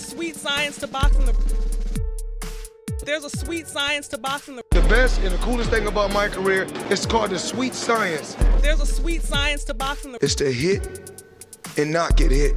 sweet science to boxing. There's a sweet science to boxing. The best and the coolest thing about my career is called the sweet science. There's a sweet science to boxing. It's to hit and not get hit.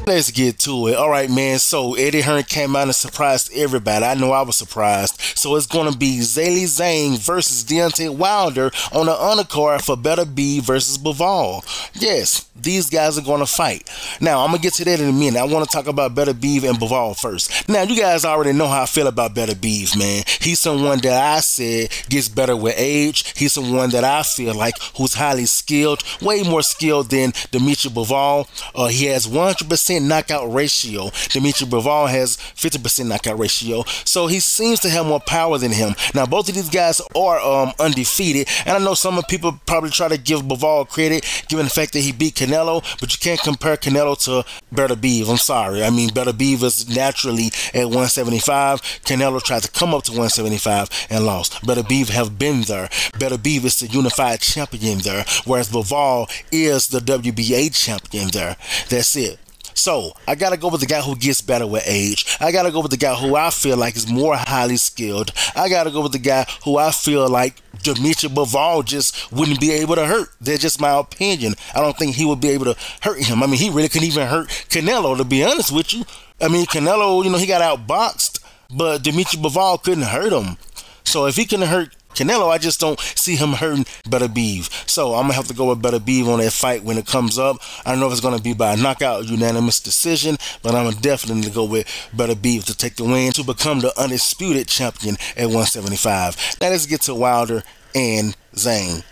Let's get to it. All right, man. So Eddie Hearn came out and surprised everybody. I know I was surprised. So it's going to be Zhilei Zhang versus Deontay Wilder on the undercard for Beterbiev versus Bivol. Yes, these guys are going to fight. Now, I'm going to get to that in a minute. I want to talk about Beterbiev and Bivol first. Now, you guys already know how I feel about Beterbiev, man. He's someone that I said gets better with age. He's someone that I feel like who's highly skilled, way more skilled than Dmitry Bivol. He has 100% knockout ratio. Dmitry Bivol has 50% knockout ratio. So he seems to have more power than him. Now, both of these guys are undefeated. And I know some people probably try to give Bivol credit, given the fact that he beat Canelo, but you can't compare Canelo to Beterbiev. I'm sorry. I mean, Beterbiev is naturally at 175. Canelo tried to come up to 175 and lost. Beterbiev have been there. Beterbiev is the unified champion there, whereas Bivol is the WBA champion there. That's it. So, I got to go with the guy who gets better with age. I got to go with the guy who I feel like is more highly skilled. I got to go with the guy who I feel like Dmitry Bivol just wouldn't be able to hurt. That's just my opinion. I don't think he would be able to hurt him. I mean, he really couldn't even hurt Canelo, to be honest with you. I mean, Canelo, he got outboxed, but Dmitry Bivol couldn't hurt him. So, if he couldn't hurt Canelo, I just don't see him hurting Beterbiev. So I'm going to have to go with Beterbiev on that fight when it comes up. I don't know if it's going to be by a knockout unanimous decision, but I'm definitely go with Beterbiev to take the win to become the undisputed champion at 175. Now let's get to Wilder and Zhang.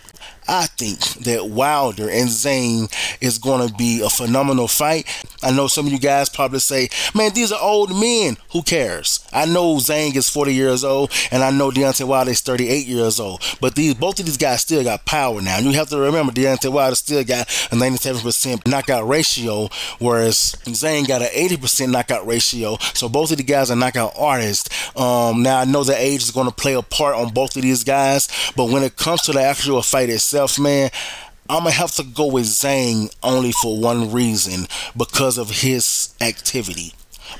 I think that Wilder and Zhang is going to be a phenomenal fight. I know some of you guys probably say, man, these are old men. Who cares? I know Zhang is 40 years old, and I know Deontay Wilder is 38 years old. But both of these guys still got power now. And you have to remember, Deontay Wilder still got a 97% knockout ratio, whereas Zhang got an 80% knockout ratio. So both of the guys are knockout artists. Now, I know the age is going to play a part on both of these guys, but when it comes to the actual fight itself, man, I'm going to have to go with Zhang only for one reason, because of his activity.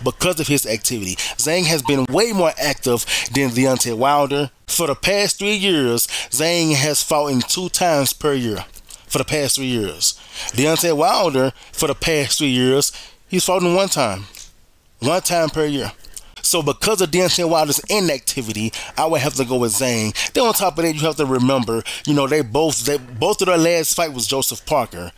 Zhang has been way more active than Deontay Wilder. For the past 3 years, Zhang has fought in 2 times per year. For the past 3 years. Deontay Wilder, for the past 3 years, he's fought in 1 time. 1 time per year. So because of Deontay Wilder's inactivity, I would have to go with Zhang. Then on top of that, you have to remember, they both of their last fight was Joseph Parker.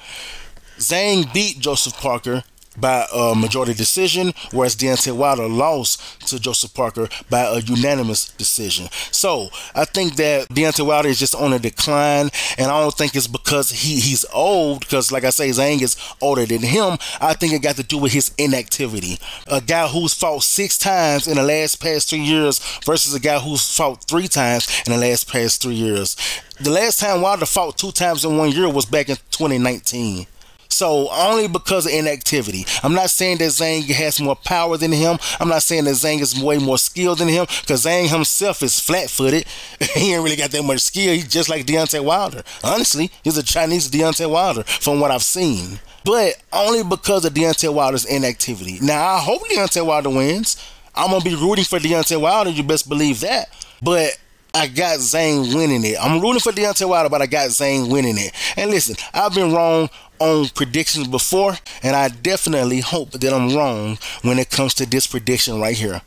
Zhang beat Joseph Parker by a majority decision, whereas Deontay Wilder lost to Joseph Parker by a unanimous decision. So I think that Deontay Wilder is just on a decline, and I don't think it's because he's old, because like I say, Zhang is older than him. I think it got to do with his inactivity. A guy who's fought 6 times in the past 3 years versus a guy who's fought 3 times in the past 3 years. The last time Wilder fought 2 times in 1 year was back in 2019. So only because of inactivity. I'm not saying that Zhang has more power than him. I'm not saying that Zhang is way more skilled than him, because Zhang himself is flat-footed. He ain't really got that much skill. He's just like Deontay Wilder. Honestly, he's a Chinese Deontay Wilder from what I've seen. But only because of Deontay Wilder's inactivity. Now, I hope Deontay Wilder wins. I'm going to be rooting for Deontay Wilder. You best believe that. But I got Zhang winning it. I'm rooting for Deontay Wilder, but I got Zhang winning it. And listen, I've been wrong on predictions before, and I definitely hope that I'm wrong when it comes to this prediction right here.